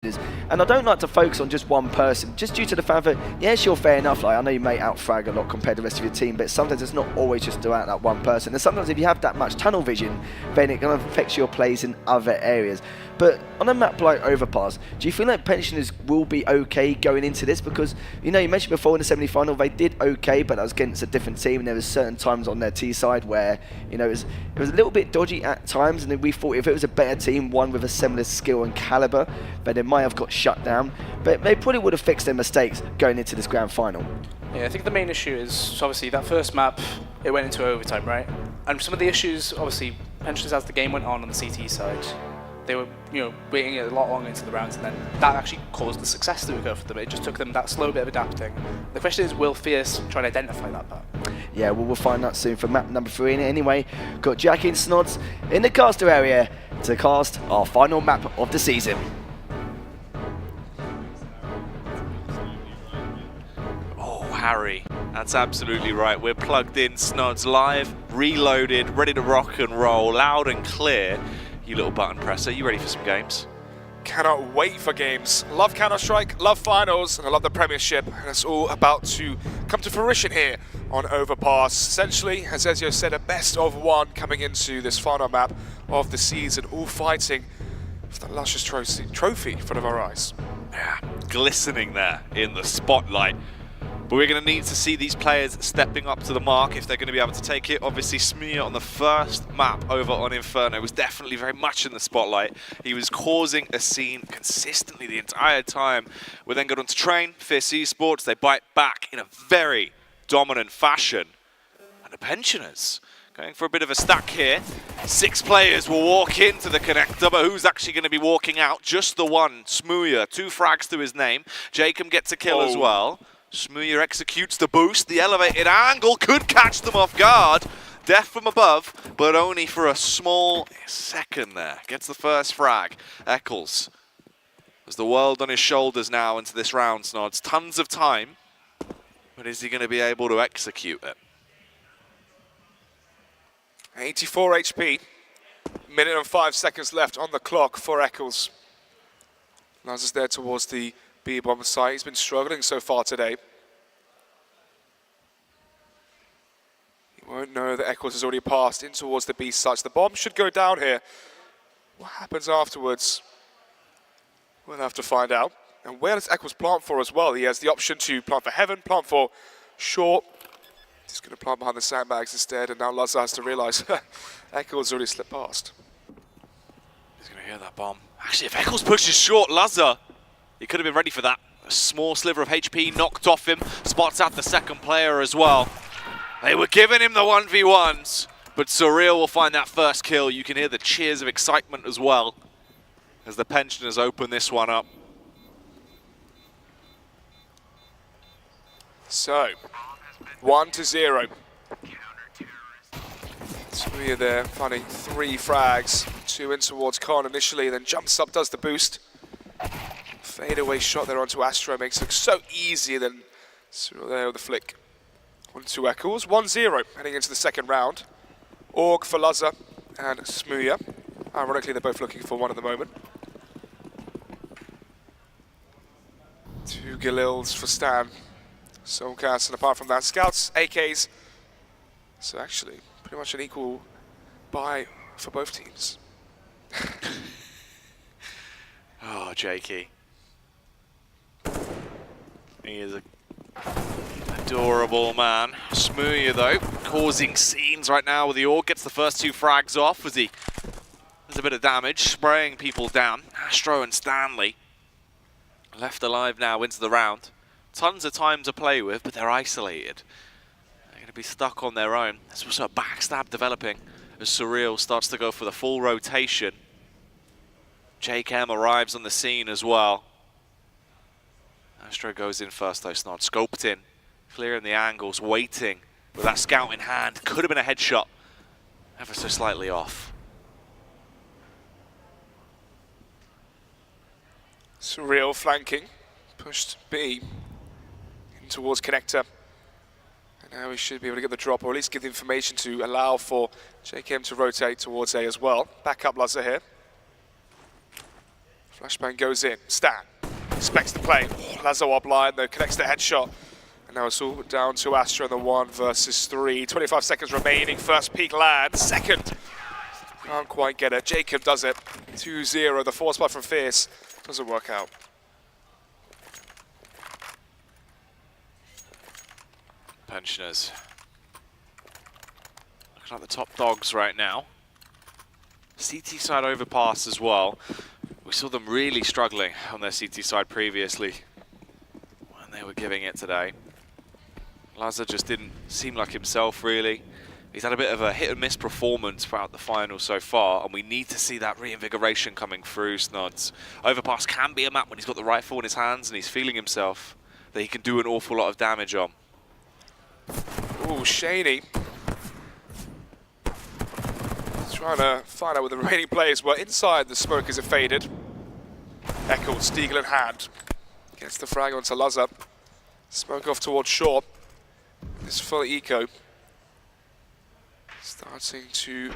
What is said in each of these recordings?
And I don't like to focus on just one person, just due to the fact that, yeah, sure, fair enough, like, I know you may outfrag a lot compared to the rest of your team, but sometimes it's not always just about that one person. And sometimes if you have that much tunnel vision, then it kind of affects your plays in other areas. But on a map like Overpass, do you feel like Pensioners will be okay going into this? Because, you know, you mentioned before in the semi-final, they did okay, but that was against a different team, and there was certain times on their T side where, you know, it was a little bit dodgy at times, and then we thought if it was a better team, one with a similar skill and caliber, then they might have got shut down. But they probably would have fixed their mistakes going into this grand final. Yeah, I think the main issue is, so obviously, that first map, it went into overtime, right? And some of the issues, obviously, Pensioners as the game went on the CT side, they were, you know, waiting a lot longer into the rounds, and then that actually caused the success that we got for them. It just took them that slow bit of adapting. The question is, will Fierce try and identify that part? Yeah, well, we'll find out soon for map number 3. And anyway, got Jackie and Snods in the caster area to cast our final map of the season. Oh, Harry, that's absolutely right. We're plugged in, Snods live, reloaded, ready to rock and roll, loud and clear. You little button presser, you ready for some games? Cannot wait for games. Love Counter-Strike, love finals, and I love the Premiership. And it's all about to come to fruition here on Overpass. Essentially, as Ezio said, a best of one coming into this final map of the season, all fighting for the luscious trophy in front of our eyes. Yeah, glistening there in the spotlight. But we're going to need to see these players stepping up to the mark if they're going to be able to take it. Obviously, Smear on the first map over on Inferno was definitely very much in the spotlight. He was causing a scene consistently the entire time. We then got on to Train, Fierce eSports. They bite back in a very dominant fashion. And the Pensioners going for a bit of a stack here. 6 players will walk into the connector, but who's actually going to be walking out? Just the one, Smuya. 2 frags to his name. Jacob gets a kill as well. Smuya executes the boost, the elevated angle could catch them off guard. Death from above, but only for a small second there. Gets the first frag. Eccles has the world on his shoulders now into this round, Snods. Tons of time, but is he going to be able to execute it? 84 HP, minute and 5 seconds left on the clock for Eccles. Lazar's there towards the B-bomb site. He's been struggling so far today. He won't know that Eccles has already passed in towards the B site. The bomb should go down here. What happens afterwards? We'll have to find out. And where does Eccles plant for as well? He has the option to plant for heaven, plant for short. He's going to plant behind the sandbags instead, and now Lazar has to realise Eccles already slipped past. He's going to hear that bomb. Actually, if Eccles pushes short, Lazar, he could have been ready for that. A small sliver of HP knocked off him. Spots out the second player as well. They were giving him the 1v1s, but Surreal will find that first kill. You can hear the cheers of excitement as well as the Pensioners open this one up. So, 1-0. Smuya there, finding 3 frags. 2 in towards Khan initially, then jumps up, does the boost. Fadeaway shot there onto Astro makes it look so easy, then Cyril there with the flick. Onto Eccles, 1-0 heading into the second round. Org for Lazar and Smuya. Ironically, they're both looking for one at the moment. 2 Galils for Stan. Soulcast, and apart from that, Scouts, AKs. So actually, pretty much an equal buy for both teams. Oh, Jakey. He is an adorable man. Smuya, though, causing scenes right now with the Org. Gets the first 2 frags off as he does a bit of damage, spraying people down. Astro and Stanley left alive now into the round. Tons of time to play with, but they're isolated. They're going to be stuck on their own. There's also a backstab developing as Surreal starts to go for the full rotation. JCam arrives on the scene as well. Astro goes in first though, Snod. Scoped in, clearing the angles, waiting with that scout in hand. Could have been a headshot, ever so slightly off. Surreal flanking, pushed B in towards connector. And now he should be able to get the drop, or at least give the information to allow for JKM to rotate towards A as well. Back up Lazar here. Flashbang goes in. Stan expects the play. Lazo up line though, connects the headshot. And now it's all down to Astra in the 1 versus 3. 25 seconds remaining. First peak lands. Second. Can't quite get it. Jacob does it. 2-0. The force spot from Fierce doesn't work out. Pensioners. Looking like the top dogs right now. CT side overpass as well. We saw them really struggling on their CT side previously when they were giving it today. Laza just didn't seem like himself really. He's had a bit of a hit and miss performance throughout the final so far, and we need to see that reinvigoration coming through, Snods. Overpass can be a map when he's got the rifle in his hands and he's feeling himself that he can do an awful lot of damage on. Ooh, Shaney. Trying to find out where the remaining players were inside the smoke as it faded. Echo, Stiegel in hand. Gets the frag onto Laza. Smoke off towards shore. This full eco. Starting to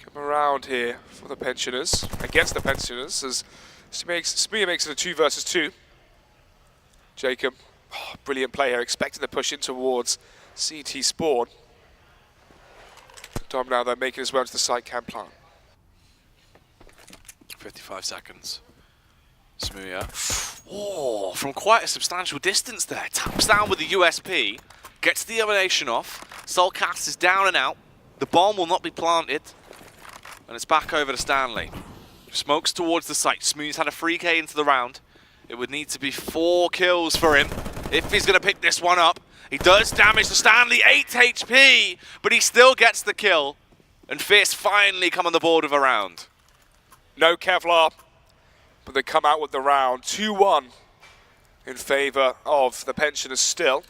come around here for the Pensioners. Against the Pensioners as Smia makes it a 2 versus 2. Jacob, brilliant play here, expecting the push in towards CT spawn. Dom now though making his way onto the site camp plant. 55 seconds. Smooya. Oh, from quite a substantial distance there. Taps down with the USP. Gets the elimination off. Soulcast is down and out. The bomb will not be planted. And it's back over to Stanley. Smokes towards the site. Smooth's had a 3K into the round. It would need to be 4 kills for him if he's going to pick this one up. He does damage to Stanley, 8 HP, but he still gets the kill. And Fierce finally come on the board with a round. No Kevlar, but they come out with the round. 2-1 in favour of the Pensioners still.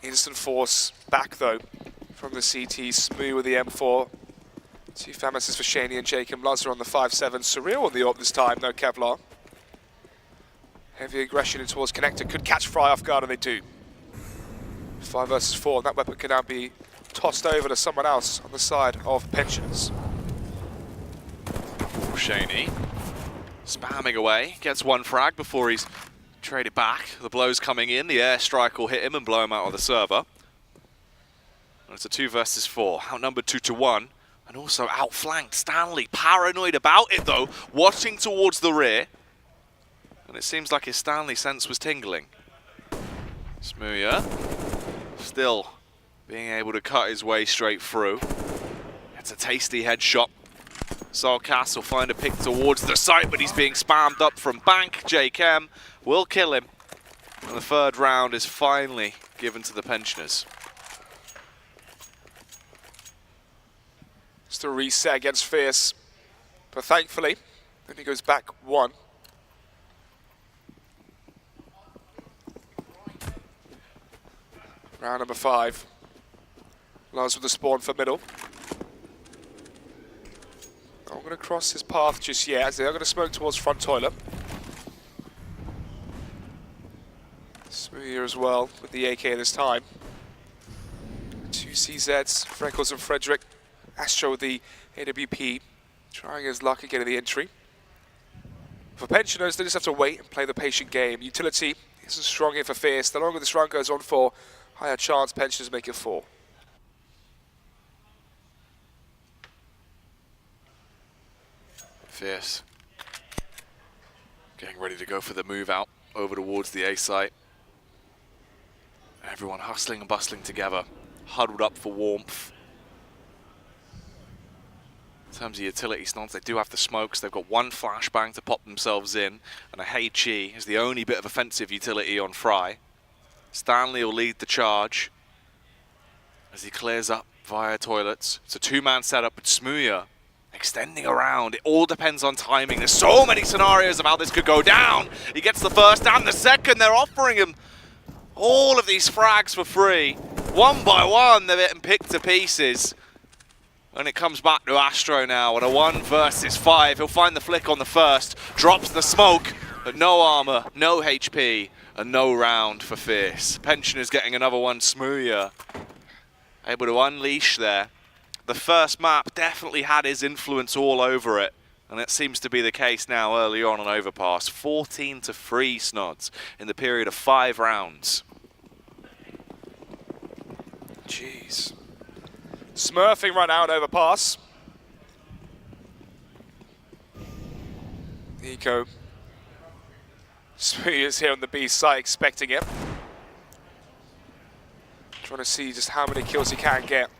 Instant force back though from the CT. Smooth with the M4. 2 Famises for Shaney and Jacob. Laza on the 5-7. Surreal on the AWP this time, no Kevlar. Heavy aggression in towards Connector. Could catch Fry off guard, and they do. 5 versus 4, and that weapon can now be tossed over to someone else on the side of Pensioners. Shaney spamming away. Gets 1 frag before he's traded back. The blow's coming in. The airstrike will hit him and blow him out of the server. And it's a 2 versus 4. Outnumbered 2-1. And also outflanked. Stanley paranoid about it though. Watching towards the rear. And it seems like his Stanley sense was tingling. Smooya still being able to cut his way straight through. It's a tasty headshot. Soulcast will find a pick towards the site, but he's being spammed up from bank. JKM will kill him. And the 3rd round is finally given to the Pensioners. Just a reset against Fierce. But thankfully, then he goes back 1. Round number 5. Lars with the spawn for middle. Not going to cross his path just yet, as they are going to smoke towards front toilet. Smooth here as well with the AK this time. 2 CZs, Freckles and Frederick. Astro with the AWP, trying his luck at getting the entry. For Pensioners, they just have to wait and play the patient game. Utility isn't strong here for Fierce. The longer this round goes on for, higher chance Pensioners make it 4. Fierce getting ready to go for the move out over towards the A site. Everyone hustling and bustling together, huddled up for warmth. In terms of utility snods, they do have the smokes. They've got 1 flashbang to pop themselves in, and a Heichi is the only bit of offensive utility on Fry. Stanley will lead the charge as he clears up via toilets. It's a 2-man setup, but Smooya extending around. It all depends on timing. There's so many scenarios of how this could go down. He gets the 1st and the 2nd. They're offering him all of these frags for free. 1 by 1, they're getting picked to pieces. And it comes back to Astro now on a 1 versus 5. He'll find the flick on the 1st, drops the smoke, but no armor, no HP, and no round for Fierce. Pensioners getting another one. Smooya able to unleash there. The first map definitely had his influence all over it. And that seems to be the case now early on Overpass. 14-3 Snods in the period of 5 rounds. Jeez. Smurfing right now on Overpass. Eco. Smoothie is here on the B side, expecting it. Trying to see just how many kills he can get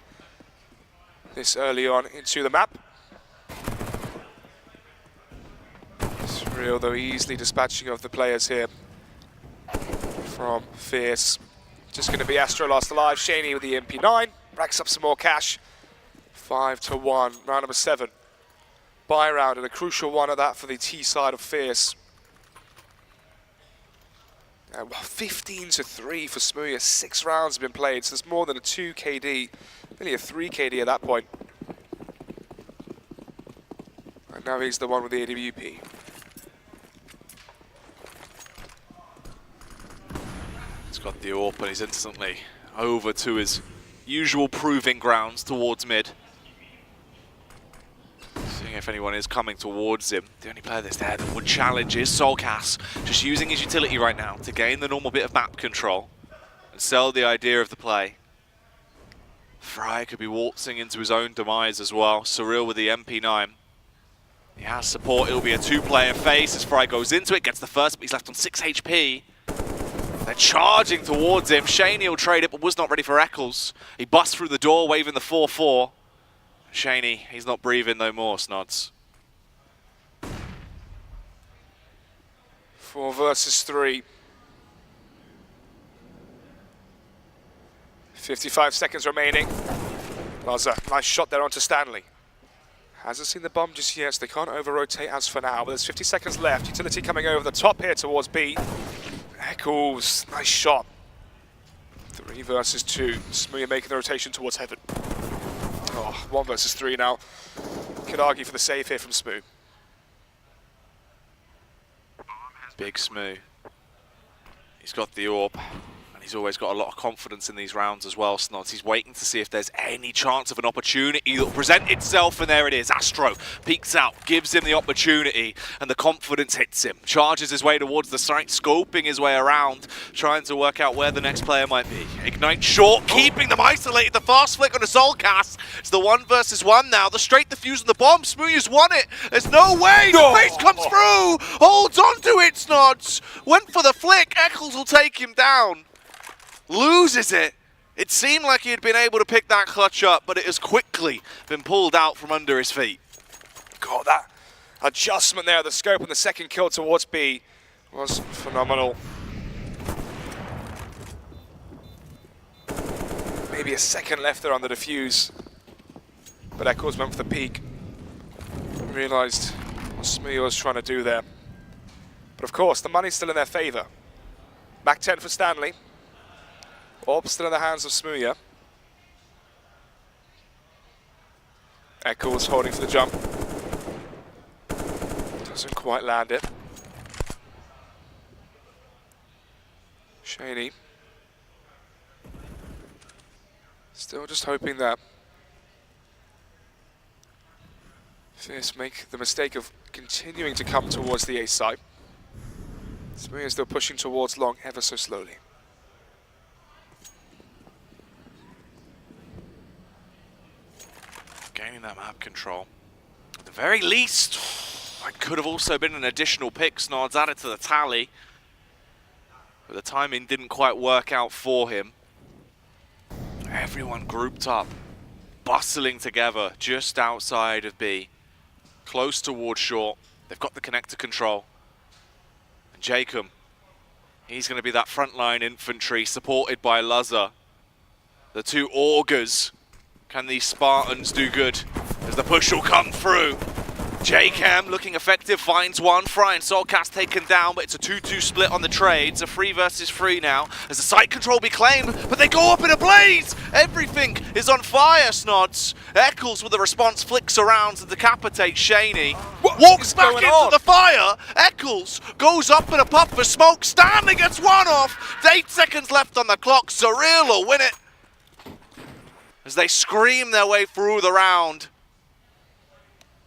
this early on into the map. It's real, though, easily dispatching of the players here from Fierce. Just going to be Astro last alive. Shaney with the MP9 racks up some more cash. 5-1, round number 7. Buy round, and a crucial one at that for the T side of Fierce. 15-3 for Smoothie. 6 rounds have been played, so there's more than a 2 KD, nearly a 3 KD at that point. And now he's the one with the AWP. He's got the AWP and he's instantly over to his usual proving grounds towards mid. Seeing if anyone is coming towards him. The only player that's there that would challenge is Solcas, just using his utility right now to gain the normal bit of map control and sell the idea of the play. Fry could be waltzing into his own demise as well. Surreal with the MP9. He has support. It'll be a 2-player face as Fry goes into it, gets the first, but he's left on 6 HP. They're charging towards him. Shaney will trade it, but was not ready for Eccles. He busts through the door, waving the 4-4. Shaney, he's not breathing no more, Snods. 4 versus 3. 55 seconds remaining. Laza, nice shot there onto Stanley. Hasn't seen the bomb just yet, so they can't over-rotate as for now. But there's 50 seconds left. Utility coming over the top here towards B. Eccles, nice shot. 3 versus 2. Smoothie making the rotation towards Heaven. Oh, 1 versus 3 now. Could argue for the save here from Smooth. Big Smooth. He's got the AWP. He's always got a lot of confidence in these rounds as well, Snods. He's waiting to see if there's any chance of an opportunity that will present itself, and there it is. Astro peeks out, gives him the opportunity, and the confidence hits him. Charges his way towards the site, scoping his way around, trying to work out where the next player might be. Ignite short, keeping them isolated. The fast flick on the Solcas. It's the 1 versus 1 now. The straight defuse on the bomb. Smoothie's won it. There's no way. The face comes through. Holds onto it, Snods. Went for the flick. Eccles will take him down. Loses it. It seemed like he had been able to pick that clutch up, but it has quickly been pulled out from under his feet. God, that adjustment there, the scope and the second kill towards B was phenomenal. Maybe a second left there on the defuse, but Eccles went for the peak. Realised what Smoothie was trying to do there. But of course, the money's still in their favour. Back 10 for Stanley. Orb still in the hands of Smoothie. Eccles holding for the jump. Doesn't quite land it. Shaney. Still just hoping that Fierce make the mistake of continuing to come towards the A side. Smoothie is still pushing towards long ever so slowly. Gaining that map control. At the very least, it could have also been an additional pick. Snods added to the tally. But the timing didn't quite work out for him. Everyone grouped up, bustling together just outside of B. Close towards short. They've got the connector control. And Jacob, he's going to be that frontline infantry supported by Laza. The 2 augurs. Can these Spartans do good as the push will come through? J-Cam looking effective, finds one. Fry and Solcas taken down, but it's a 2-2 split on the trades. A 3 versus 3 now as the site control be claimed, but they go up in a blaze. Everything is on fire, Snods. Eccles with the response flicks around to decapitate Shaney. Walks back into the fire. Eccles goes up in a puff for smoke. Stanley gets one off. 8 seconds left on the clock. Surreal will win it as they scream their way through the round.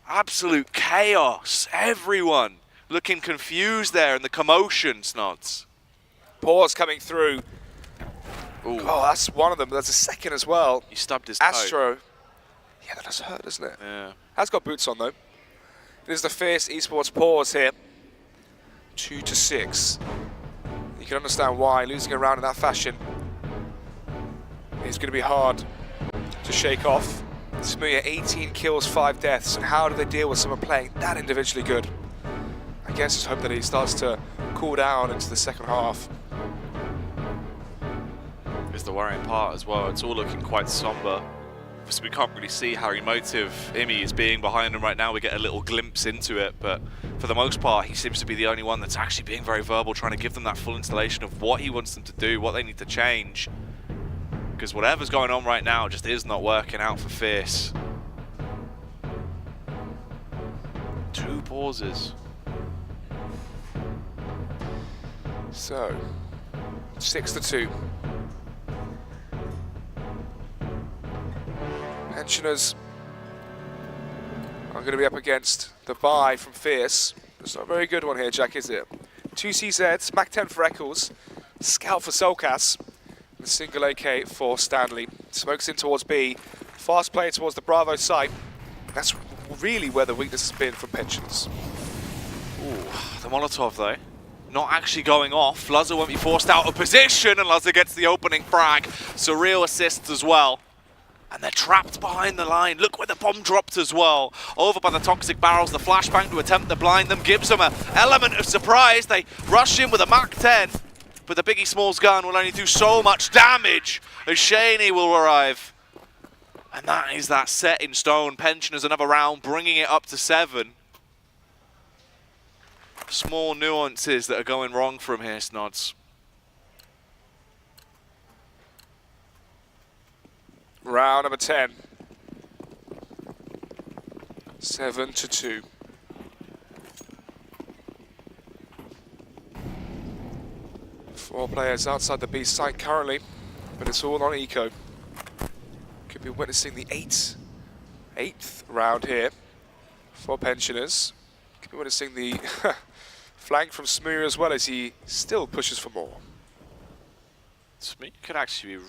Absolute chaos. Everyone looking confused there in the commotion, Snods. Pause coming through. Ooh. Oh, that's one of them. There's a second as well. He stubbed his toe. Astro. Yeah, that does hurt, doesn't it? Yeah. Has got boots on, though. It is the fierce eSports pause here. 2-6. You can understand why. Losing a round in that fashion is going to be hard to shake off. Smooya, 18 kills, 5 deaths. And how do they deal with someone playing that individually good? I guess just hope that he starts to cool down into the second half. Is the worrying part as well. It's all looking quite somber. So we can't really see how emotive Imi is being behind him right now. We get a little glimpse into it, but for the most part, he seems to be the only one that's actually being very verbal, trying to give them that full installation of what he wants them to do, what they need to change. Because whatever's going on right now just is not working out for Fierce. 2 pauses. So, 6-2. Pensioners are going to be up against the buy from Fierce. It's not a very good one here, Jack, is it? 2 CZs, Mac 10 for Eccles, Scout for Solcas, and single AK for Stanley. Smokes in towards B, fast play towards the Bravo site. That's really where the weakness has been from Pensioners. Ooh, the Molotov though, not actually going off. Luzza won't be forced out of position, and Luzza gets the opening frag. Surreal assists as well. And they're trapped behind the line. Look where the bomb dropped as well. Over by the toxic barrels, the flashbang to attempt to blind them gives them an element of surprise. They rush in with a Mach 10, but the Biggie Smalls gun will only do so much damage as Shaney will arrive. And that is that set in stone. Pensioners another round, bringing it up to 7. Small nuances that are going wrong from here, Snods. Round number 10. 7-2. Four players outside the B site currently, but it's all on Eco. Could be witnessing the 8th round here for Pensioners. Could be witnessing the flank from Smooya as well, as he still pushes for more. Smooya could actually be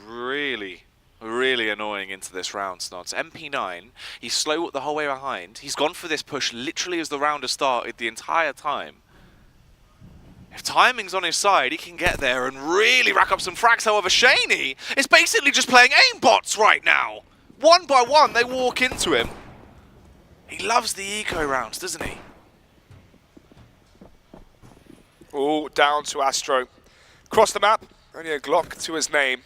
really annoying into this round, Snods. MP9, he's slow the whole way behind. He's gone for this push literally as the round has started the entire time. If timing's on his side, he can get there and really rack up some frags. However, Shaney is basically just playing aimbots right now. One by one, they walk into him. He loves the eco rounds, doesn't he? Oh, down to Astro. Across the map, only a Glock to his name.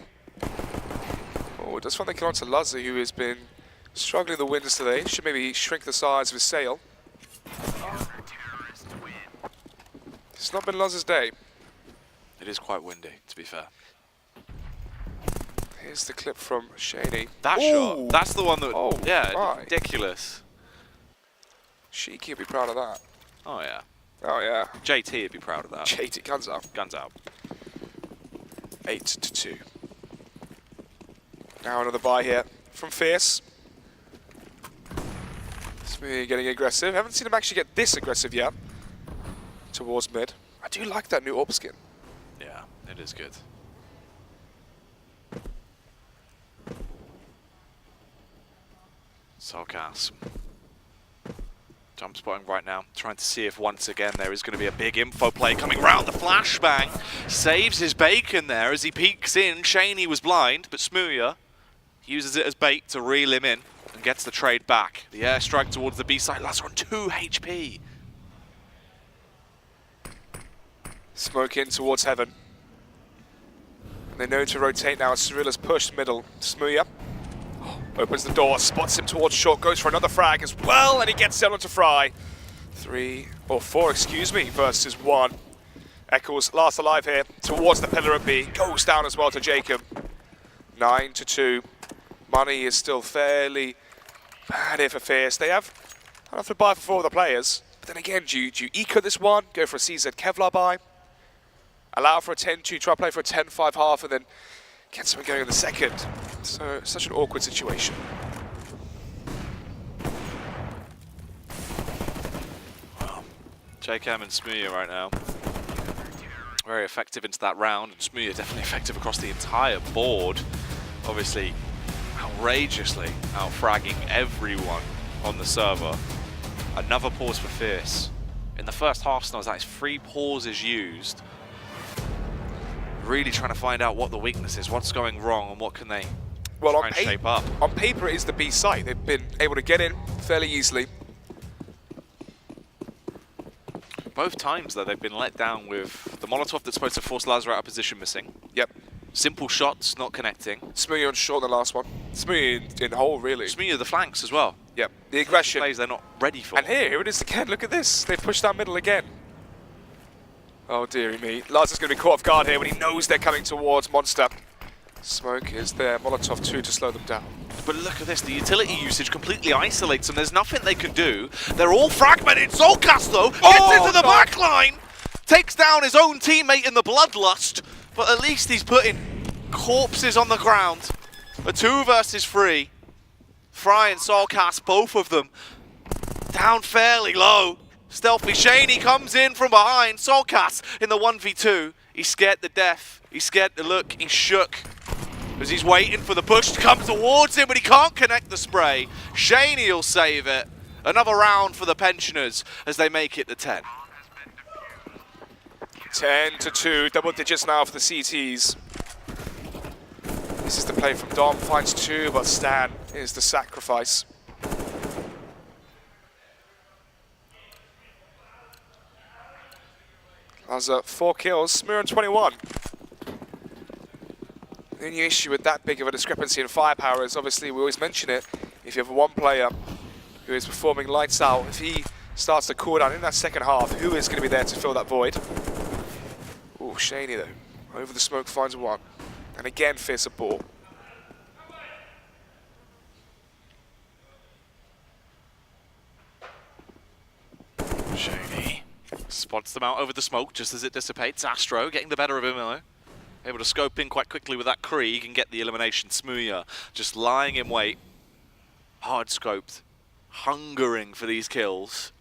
Oh, just find the kill onto Luzza, who has been struggling the wins today. Should maybe shrink the size of his sail. It's not been Luzza's day. It is quite windy, to be fair. Here's the clip from Shady. That shot, that's the one that, oh, yeah, my. Ridiculous. Sheeky would be proud of that. Oh yeah. Oh yeah. JT would be proud of that. JT, guns up. Guns out. 8-2. Now another buy here from Fierce. Smooya getting aggressive. Haven't seen him actually get this aggressive yet. Towards mid. I do like that new AWP skin. Yeah, it is good. Solcas. Jump spotting right now, trying to see if once again there is going to be a big info play coming round. The flashbang saves his bacon there as he peeks in. Shaney was blind, but Smooya uses it as bait to reel him in and gets the trade back. The airstrike towards the B side. Luzza on 2 HP. Smoke in towards heaven. And they know to rotate now as Cyrilla's pushed middle. Smooya opens the door, spots him towards short, goes for another frag as well, and he gets down onto Fry. 3 or 4, excuse me, versus 1. Eccles last alive here towards the pillar of B. Goes down as well to Jacob. 9-2. Money is still fairly bad here for Fierce. They have enough to buy for 4 of the players. But then again, do you eco this one? Go for a CZ Kevlar buy? Allow for a 10-2, try to play for a 10-5 half, and then get something going in the second. So, such an awkward situation. JCam and Smuya right now. Very effective into that round, and Smuya definitely effective across the entire board. Obviously, outrageously out-fragging everyone on the server. Another pause for Fierce. In the first half, Snoz, that is 3 pauses used. Really trying to find out what the weakness is, what's going wrong, and what can they try and shape up. On paper, it is the B site. They've been able to get in fairly easily. Both times, though, they've been let down with the Molotov that's supposed to force Lazar out of position missing. Yep. Simple shots, not connecting. Smuya on short in the last one. Smuya in hole, really. Smuya the flanks as well. Yep. The aggression. Plays they're not ready for. And here it is again. Look at this. They pushed down middle again. Oh, dearie me. Lazar's going to be caught off guard here when he knows they're coming towards Monster. Smoke is there. Molotov 2 to slow them down. But look at this, the utility usage completely isolates them. There's nothing they can do. They're all fragmented. Soulcast, though, gets into the back line, takes down his own teammate in the Bloodlust, but at least he's putting corpses on the ground. A 2 versus 3. Fry and Soulcast, both of them, down fairly low. Stealthy Shaney comes in from behind. Soulcast in the 1v2. He's scared to death. He's scared to look. He's shook. As he's waiting for the push to come towards him, but he can't connect the spray. Shaney will save it. Another round for the Pensioners as they make it to 10. 10-2, double digits now for the CTs. This is the play from Dom, finds 2, but Stan is the sacrifice. Lazar, 4 kills, Smuya on 21. The only issue with that big of a discrepancy in firepower is, obviously, we always mention it, if you have one player who is performing lights out, if he starts to cool down in that second half, who is going to be there to fill that void? Oh, Shaney though, over the smoke finds 1. And again, fierce a ball. Shaney spots them out over the smoke just as it dissipates. Astro getting the better of him, though. Able to scope in quite quickly with that Krieg and get the elimination. Smuya just lying in wait. Hard scoped. Hungering for these kills.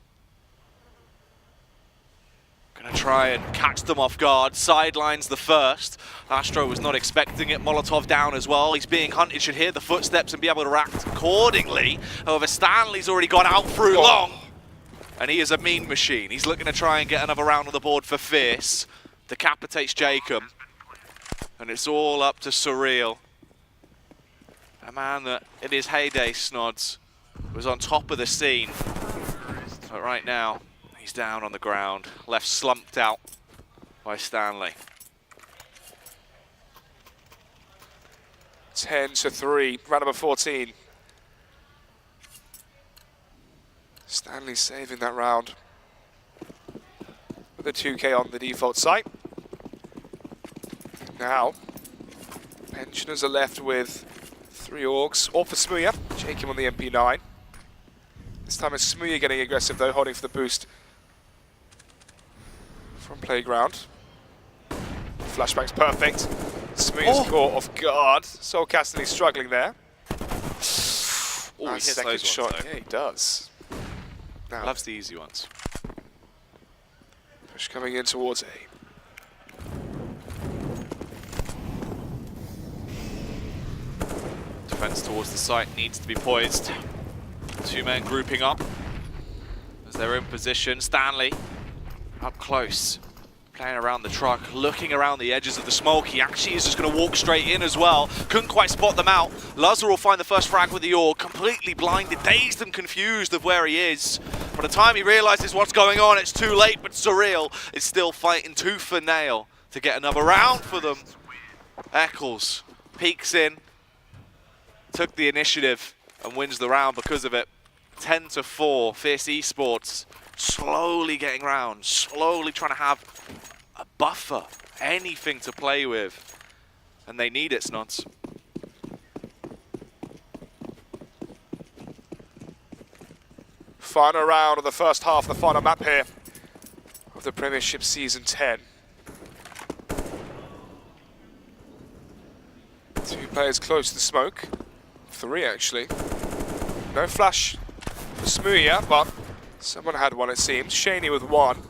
Gonna try and catch them off guard. Sidelines the first. Astro was not expecting it. Molotov down as well. He's being hunted. Should hear the footsteps and be able to react accordingly. However, Stanley's already gone out through long. And he is a mean machine. He's looking to try and get another round on the board for Fierce. Decapitates Jacob. And it's all up to Surreal. A man that, in his heyday, Snods, was on top of the scene. But right now, he's down on the ground, left slumped out by Stanley. 10-3, round number 14. Stanley saving that round. With the 2K on the default site. Now, Pensioners are left with 3 orgs, all for Smuya, Jacob on the MP9. This time it's Smuya getting aggressive though, holding for the boost from Playground. Flashback's perfect. Smuya's caught off guard. Soulcast struggling there. Oh, he hits second those shot. ones, though. Yeah, he does. Now, Loves the easy ones. push coming in towards A. Defense towards the site needs to be poised. 2 men grouping up as they're in position. Stanley up close, playing around the truck, looking around the edges of the smoke. He actually is just going to walk straight in as well. Couldn't quite spot them out. Lazar will find the first frag with the AUG, completely blinded, dazed and confused of where he is. By the time he realizes what's going on, it's too late, but Surreal is still fighting tooth and nail to get another round for them. Eccles peeks in, took the initiative and wins the round because of it. 10-4, Fierce eSports slowly getting round, slowly trying to have a buffer, anything to play with. And they need it, Snods. Final round of the first half, the final map here of the Premiership Season 10. 2 players close to the smoke. 3 actually. No flash for Smuya, but someone had one it seems. Shaney with 1.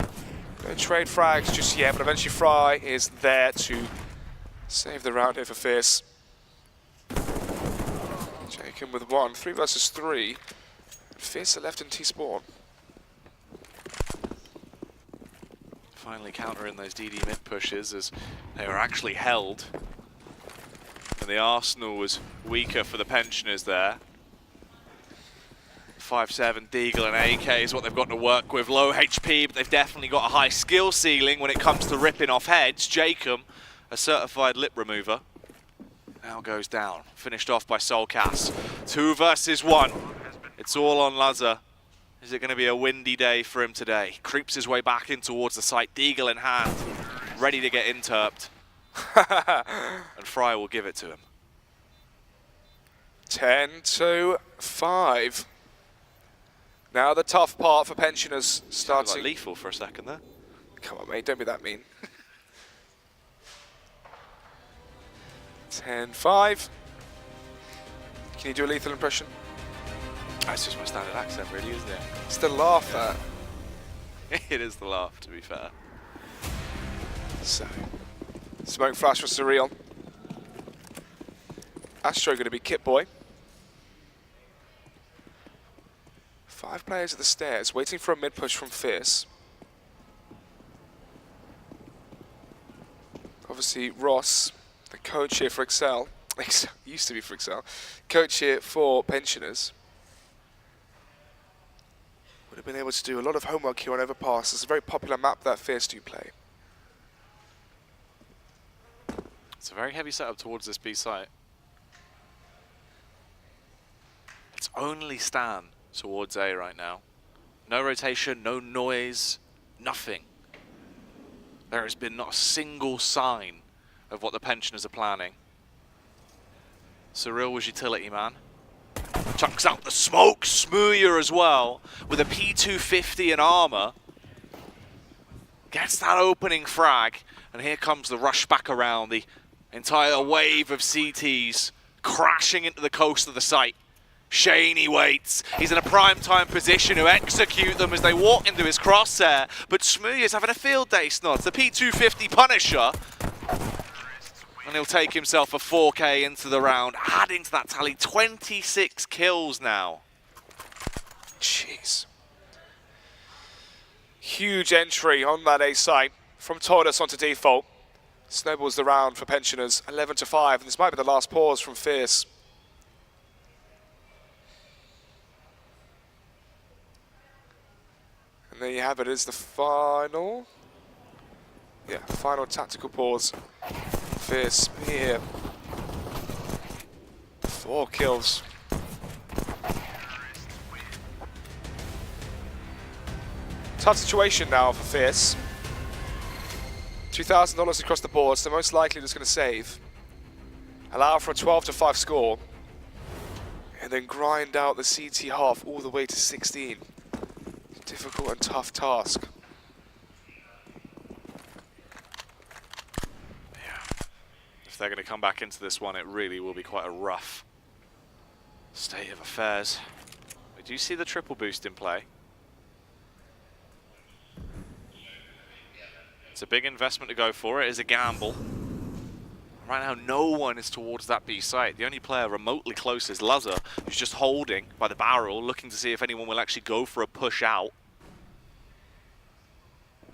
Don't trade frags just yet, but eventually Fry is there to save the round here for Fierce. Jacob with 1, 3 versus 3. Fierce are left in T-spawn. Finally countering those DD mid pushes as they were actually held. And the Arsenal was weaker for the pensioners there. 5-7 Deagle and AK is what they've got to work with. Low HP, but they've definitely got a high skill ceiling when it comes to ripping off heads. Jacob, a certified lip remover, now goes down. Finished off by Soulcast. 2 versus 1. It's all on Lazar. Is it going to be a windy day for him today? Creeps his way back in towards the site, Deagle in hand, ready to get interped. And Fry will give it to him. 10-5. Now the tough part for pensioners starting. Like lethal for a second there. Come on, mate, don't be that mean. 10-5. Can you do a lethal impression? That's just my standard accent, really, isn't it? It's the laugh that. It is the laugh, to be fair. So, smoke flash for Surreal. Astro going to be Kit Boy. 5 players at the stairs, waiting for a mid push from Fierce. Obviously, Ross, the coach here for Excel. Used to be for Excel. Coach here for pensioners. Would have been able to do a lot of homework here on Overpass. It's a very popular map that Fierce do play. It's a very heavy setup towards this B site. It's only Stan towards A right now. No rotation, no noise, nothing. There has been not a single sign of what the pensioners are planning. Surreal was utility man. Chucks out the smoke, Smooya as well, with a P250 and armor. Gets that opening frag, and here comes the rush back around. The entire wave of CTs crashing into the coast of the site. Shaney waits. He's in a prime time position to execute them as they walk into his crosshair. But Smooya's having a field day, Snods. The P250 Punisher. And he'll take himself a 4K into the round, adding to that tally 26 kills now. Jeez. Huge entry on that A site from Tortoise onto default. Snowballs the round for pensioners, 11-5, and this might be the last pause from Fierce. And there you have it, is the final. Yeah, final tactical pause. Fierce here. 4 kills. Tough situation now for Fierce. $2,000 across the board, so most likely just going to save. Allow for a 12-5 score. And then grind out the CT half all the way to 16. Difficult and tough task. If they're going to come back into this one, it really will be quite a rough state of affairs. We do see the triple boost in play. It's a big investment to go for. It is a gamble. Right now, no one is towards that B site. The only player remotely close is Lazar, who's just holding by the barrel, looking to see if anyone will actually go for a push out.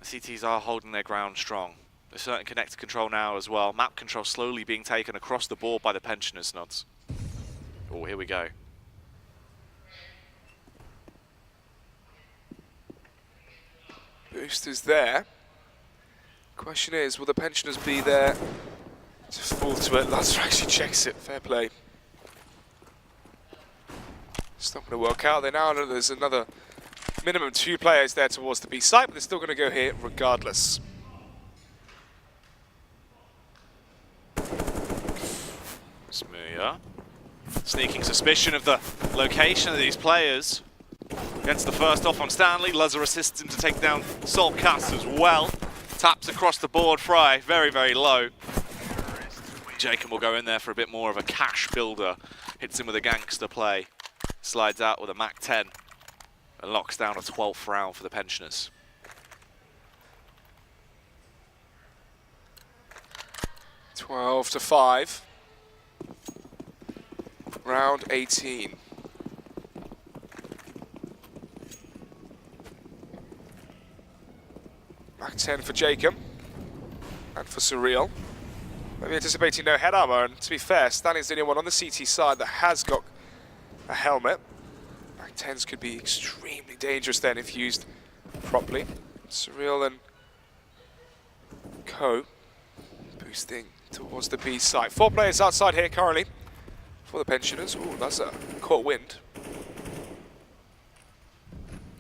The CTs are holding their ground strong. There's certain connector control now as well. Map control slowly being taken across the board by the pensioners, Nods. Oh, here we go. Boost is there. Question is, will the pensioners be there to fall to it? Lazar actually checks it. Fair play. It's not going to work out. They now know there's another minimum 2 players there towards the B site, but they're still going to go here regardless. Smooya. Sneaking suspicion of the location of these players. Gets the first off on Stanley. Lazar assists him to take down Soulcast as well. Taps across the board, Fry, very, very low. Jacob will go in there for a bit more of a cash builder. Hits him with a gangster play. Slides out with a Mac 10. And locks down a 12th round for the pensioners. 12-5. Round 18. Back 10 for Jacob. And for Surreal. Maybe anticipating no head armor, and to be fair, Stanley's the only one on the CT side that has got a helmet. Back 10s could be extremely dangerous then if used properly. Surreal and Co boosting towards the B side. 4 players outside here currently for the Pensioners. Ooh, that's a caught wind.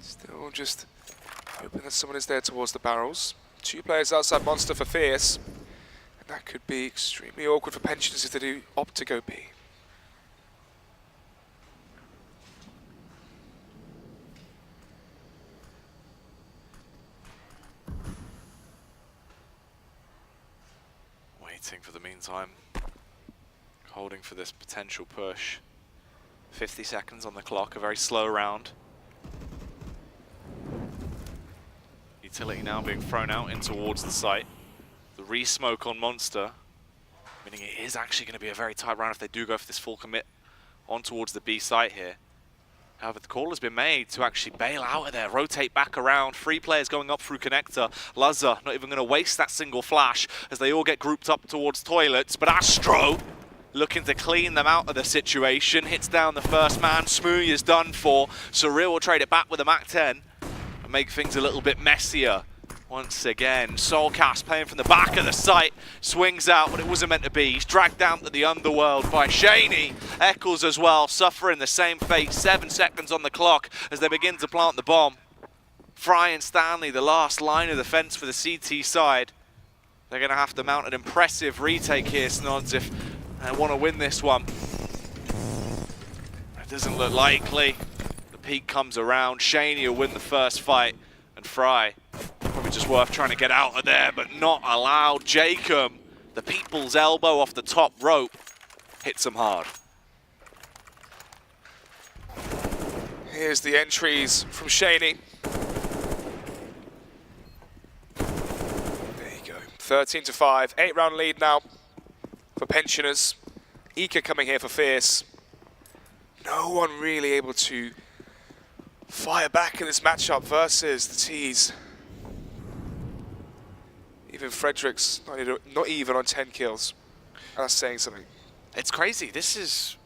Still just hoping that someone is there towards the barrels. 2 players outside Monster for Fierce. And that could be extremely awkward for Pensioners if they do opt to go B. Waiting for the meantime. Holding for this potential push. 50 seconds on the clock, a very slow round. Utility now being thrown out in towards the site. The re-smoke on Monster, meaning it is actually going to be a very tight round if they do go for this full commit on towards the B site here. However, the call has been made to actually bail out of there, rotate back around. 3 players going up through connector. Lazza not even going to waste that single flash as they all get grouped up towards toilets. But Astro looking to clean them out of the situation. Hits down the first man. Smooth is done for. Surreal will trade it back with a MAC-10 and make things a little bit messier. Once again, Soulcast playing from the back of the site, swings out, but it wasn't meant to be. He's dragged down to the underworld by Shaney. Eccles as well, suffering the same fate. 7 seconds on the clock as they begin to plant the bomb. Fry and Stanley, the last line of defense for the CT side. They're going to have to mount an impressive retake here, Snods, if they want to win this one. It doesn't look likely. The peak comes around. Shaney will win the first fight, and Fry probably just worth trying to get out of there, but not allowed. Jacob, the people's elbow off the top rope, hits him hard. Here's the entries from Shaney. There you go. 13-5, 8-round lead now for Pensioners. Ika coming here for Fierce. No one really able to fire back in this matchup versus the T's. Even Fredericks, not even on 10 kills. That's saying something. It's crazy. This is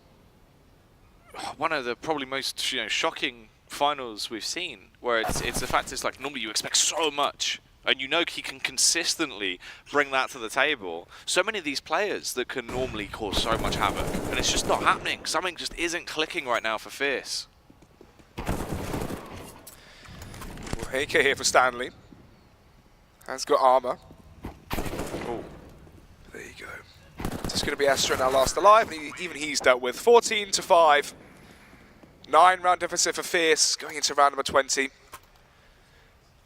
one of the probably most shocking finals we've seen, where it's the fact it's like normally you expect so much, and you know he can consistently bring that to the table. So many of these players that can normally cause so much havoc, and it's just not happening. Something just isn't clicking right now for Fierce. Well, AK here for Stanley. Has got armor. Oh, there you go. Just going to be Astro now last alive, and even he's dealt with. 14-5. 9-round deficit for Fierce, going into round number 20.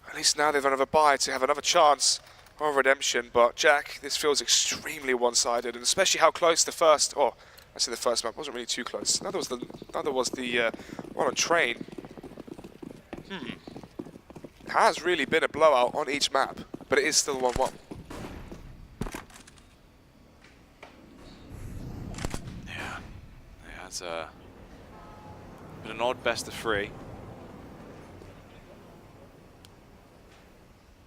At least now they've another bye to have another chance of redemption, but Jack, this feels extremely one-sided, and especially how close the first, actually the first map wasn't really too close. Another was the one on train. It has really been a blowout on each map, but it is still 1-1. Yeah, it's been an odd best of 3.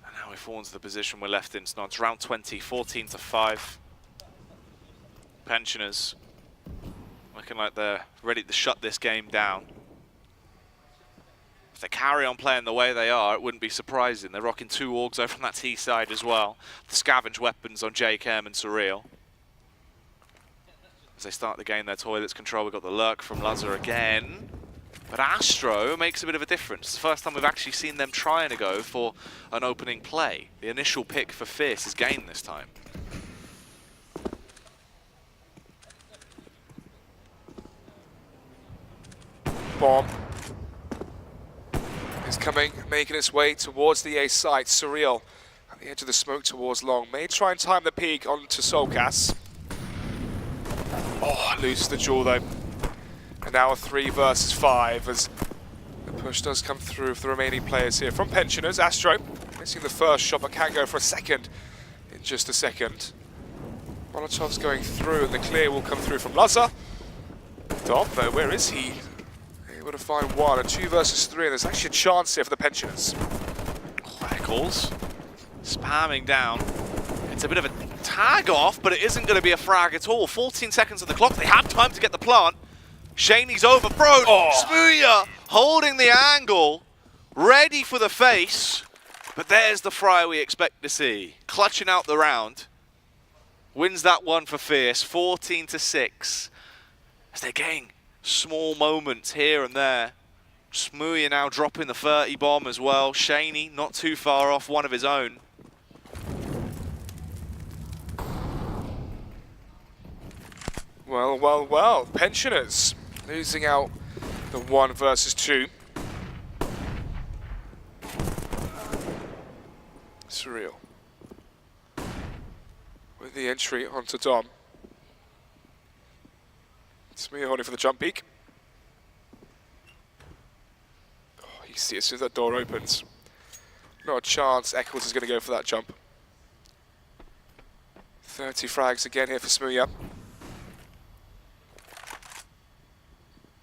And now we fall into the position we're left in. So it's round 20, 14-5. Pensioners looking like they're ready to shut this game down. If they carry on playing the way they are, it wouldn't be surprising. They're rocking 2 Augs over from that T side as well. The scavenge weapons on JKM and Surreal. As they start the game, their toilets control. We've got the lurk from Lazza again. But Astro makes a bit of a difference. It's the first time we've actually seen them trying to go for an opening play. The initial pick for Fierce is gained this time. Bomb is coming, making its way towards the A site. Surreal at the edge of the smoke towards Long. May try and time the peak onto Soulcast. Oh, loses the duel though. And now a 3 versus 5 as the push does come through for the remaining players here. From Pensioners, Astro missing the first shot, but can go for a second in just a second. Molotov's going through, and the clear will come through from Lazar. Dom, though, where is he? Able to find one, a 2 versus 3, and there's actually a chance here for the Pensioners. Eccles spamming down. It's a bit of a tag off, but it isn't going to be a frag at all. 14 seconds on the clock. They have time to get the plant. Shaney's overthrown. Smooya holding the angle, ready for the face. But there's the Fry we expect to see. Clutching out the round. Wins that one for Fierce, 14-6. As they're getting small moments here and there. Smooya now dropping the 30 bomb as well. Shaney not too far off one of his own. Well, well, well. Pensioners losing out the 1 versus 2. Surreal. With the entry onto Dom. Smooya holding for the jump peak. Oh, you see as soon as that door opens. Not a chance Eccles is going to go for that jump. 30 frags again here for Smooya.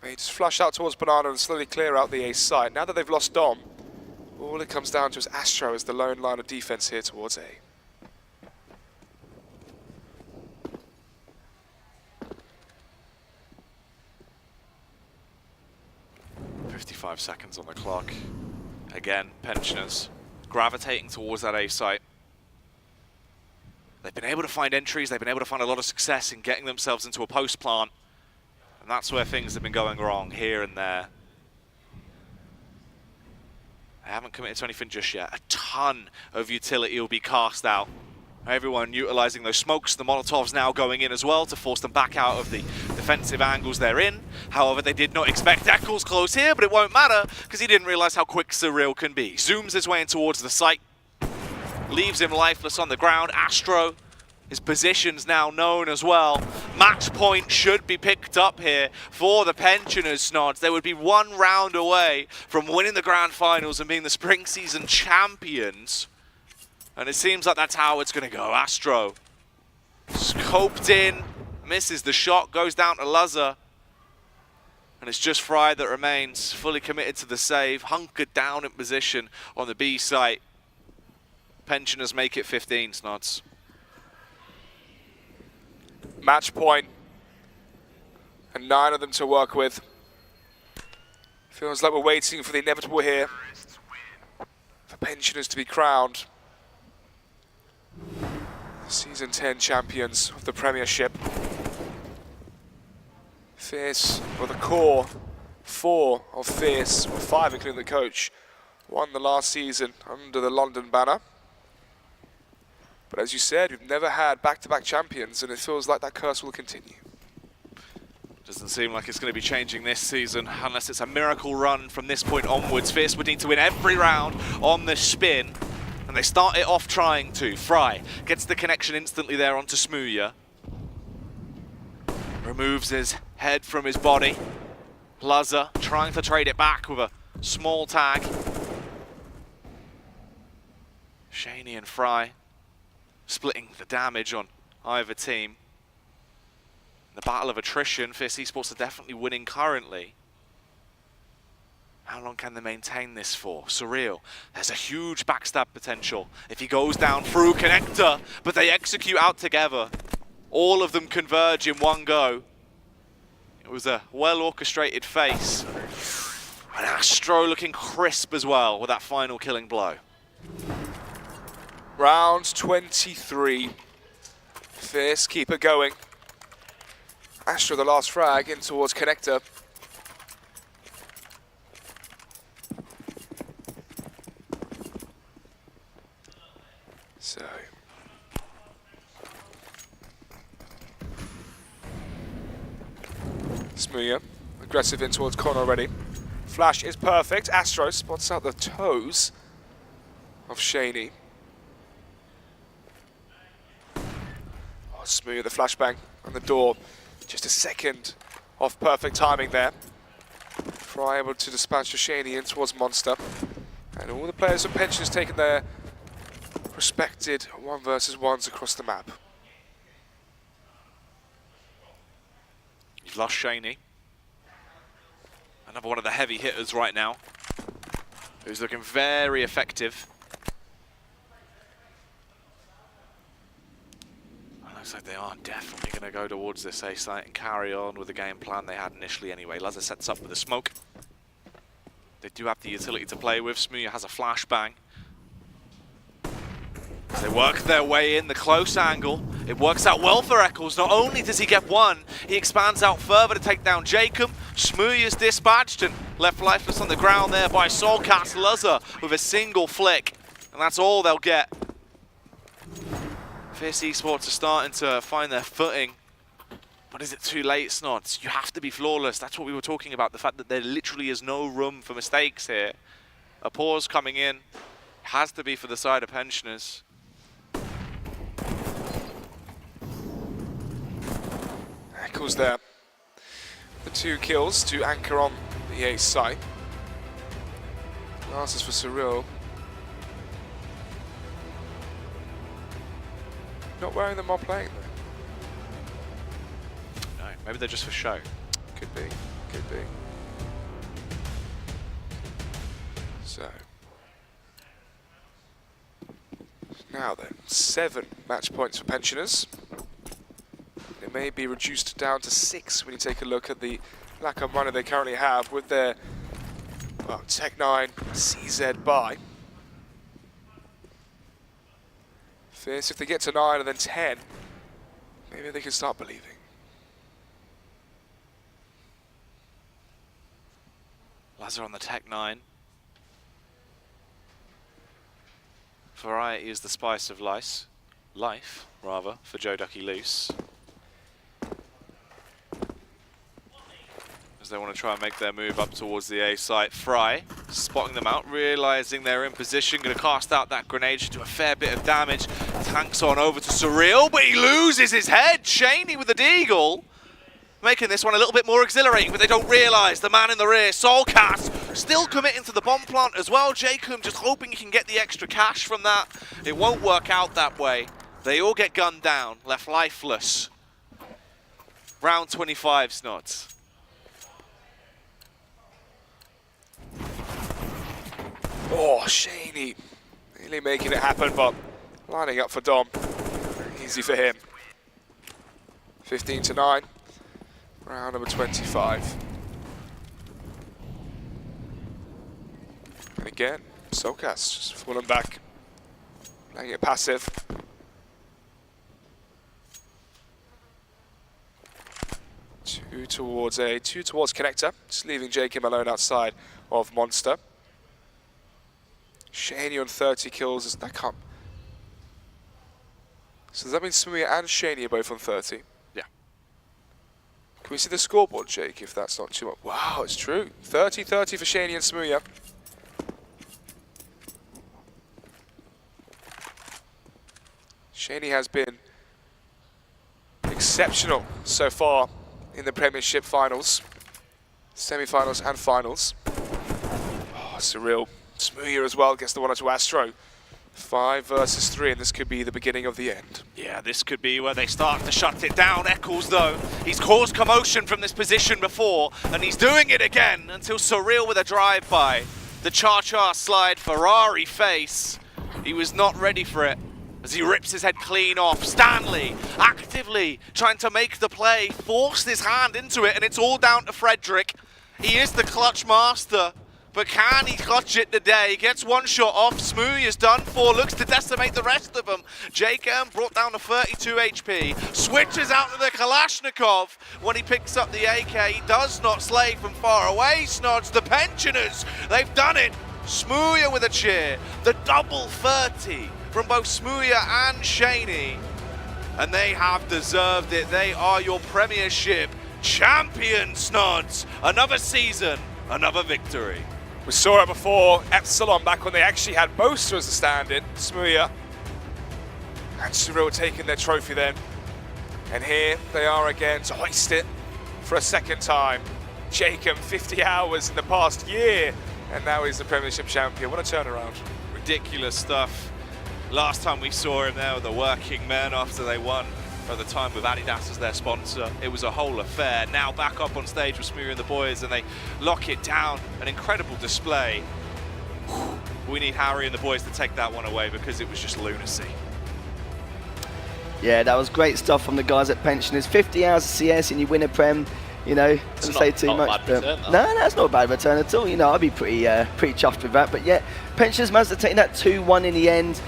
They just flush out towards Banana and slowly clear out the A site. Now that they've lost Dom, all it comes down to is Astro as the lone line of defense here towards A. 55 seconds on the clock. Again, Pensioners gravitating towards that A site. They've been able to find entries, they've been able to find a lot of success in getting themselves into a post plant. And that's where things have been going wrong here and there. They haven't committed to anything just yet. A ton of utility will be cast out. Everyone utilizing those smokes. The Molotovs now going in as well to force them back out of the defensive angles they're in. However, they did not expect Eccles close here, but it won't matter because he didn't realize how quick Surreal can be. Zooms his way in towards the site. Leaves him lifeless on the ground. Astro, his position's now known as well. Match point should be picked up here for the Pensioners, Snods. They would be 1 round away from winning the grand finals and being the spring season champions. And it seems like that's how it's going to go. Astro, scoped in, misses the shot, goes down to Lazar. And it's just Fry that remains fully committed to the save, hunkered down in position on the B site. Pensioners make it 15, Snods. Match point. And 9 of them to work with. Feels like we're waiting for the inevitable here. For Pensioners to be crowned Season 10 champions of the Premiership. Fierce, or the core 4 of Fierce, or 5 including the coach, won the last season under the London banner. But as you said, we've never had back-to-back champions, and it feels like that curse will continue. Doesn't seem like it's going to be changing this season unless it's a miracle run from this point onwards. Fierce would need to win every round on the spin. And they start it off trying to. Fry gets the connection instantly there onto Smooya. Removes his head from his body. Lazar trying to trade it back with a small tag. Shaney and Fry splitting the damage on either team. The battle of attrition, Fierce eSports are definitely winning currently. How long can they maintain this for? Surreal. There's a huge backstab potential if he goes down through connector, but they execute out together. All of them converge in one go. It was a well-orchestrated face. And Astro looking crisp as well with that final killing blow. Round 23. Fierce, keep it going. Astro, the last frag, in towards connector. So, Smooya, aggressive in towards corner already. Flash is perfect. Astro spots out the toes of Shaney. Oh, Smooya, the flashbang on the door. Just a second of perfect timing there. Fry able to dispatch Shaney in towards Monster. And all the players from Pensioners taking their respected 1 versus 1s across the map. We've lost Shaney. Another one of the heavy hitters right now, who's looking very effective. Looks like they are definitely going to go towards this A site and carry on with the game plan they had initially anyway. Lazar sets up with a smoke. They do have the utility to play with. Smooya has a flashbang. As they work their way in the close angle, it works out well for Eccles. Not only does he get one, he expands out further to take down Jacob. Smooya's dispatched and left lifeless on the ground there by Soulcast. Lazar with a single flick, and that's all they'll get. Fierce eSports are starting to find their footing. But is it too late, Snods? You have to be flawless. That's what we were talking about, the fact that there literally is no room for mistakes here. A pause coming in. Has to be for the side of Pensioners. Eccles there. The 2 kills to anchor on the A site. Last is for Cyril. Not wearing them while playing though. No, maybe they're just for show. Could be, could be. So. Now then, 7 match points for Pensioners. It may be reduced down to 6 when you take a look at the lack of money they currently have with their, well, Tech9 CZ buy. Fierce, if they get to 9 and then 10, maybe they can start believing. Lazar on the Tech9. Variety is the spice of life, rather, for Joe Ducky Loose. As they want to try and make their move up towards the A site. Fry, spotting them out, realizing they're in position, going to cast out that grenade to do a fair bit of damage. Tanks on over to Surreal, but he loses his head. Shaney with the deagle, making this one a little bit more exhilarating, but they don't realize the man in the rear, Soulcast, still committing to the bomb plant as well. Jacob just hoping he can get the extra cash from that. It won't work out that way. They all get gunned down, left lifeless. Round 25, Snods. Oh, Shaney nearly making it happen, but lining up for Dom. Easy for him. 15-9. Round number 25. And again, Soulcast just falling back. Playing it passive. Two towards Connector. Just leaving Jacob alone outside of Monster. Shaney on 30 kills. That can't. So does that mean Smooya and Shaney are both on 30? Yeah. Can we see the scoreboard, Jake, if that's not too much? Wow, it's true. 30-30 for Shaney and Smooya. Shaney has been exceptional so far in the Premiership finals, semi-finals and finals. Oh, surreal. Smooya as well gets the one to Astro. 5 versus 3, and this could be the beginning of the end. Yeah, this could be where they start to shut it down. Eccles, though, he's caused commotion from this position before, and he's doing it again until Surreal with a drive-by. The cha-cha slide Ferrari face. He was not ready for it as he rips his head clean off. Stanley actively trying to make the play, forced his hand into it, and it's all down to Frederick. He is the clutch master. But can he clutch it today? Gets one shot off. Smooya is done for. Looks to decimate the rest of them. Jacob brought down to 32 HP. Switches out to the Kalashnikov when he picks up the AK. He does not slay from far away. Snods, the Pensioners, they've done it. Smooya with a cheer. The double 30 from both Smooya and Shaney. And they have deserved it. They are your Premiership champions, Snods. Another season, another victory. We saw it before, Epsilon, back when they actually had Boaster as the stand-in, Smooya. And Surreal taking their trophy then. And here they are again to hoist it for a second time. Jacob, 50 hours in the past year, and now he's the Premiership champion. What a turnaround. Ridiculous stuff. Last time we saw him there with the working men after they won at the time with Adidas as their sponsor. It was a whole affair. Now back up on stage with Smoothie and the boys, and they lock it down. An incredible display. We need Harry and the boys to take that one away because it was just lunacy. Yeah, that was great stuff from the guys at Pensioners. 50 hours of CS and you win a Prem. You know, doesn't say too much. Not a bad return, no, that's not a bad return at all. You know, I'd be pretty chuffed with that. But yeah, Pensioners managed to take that 2-1 in the end.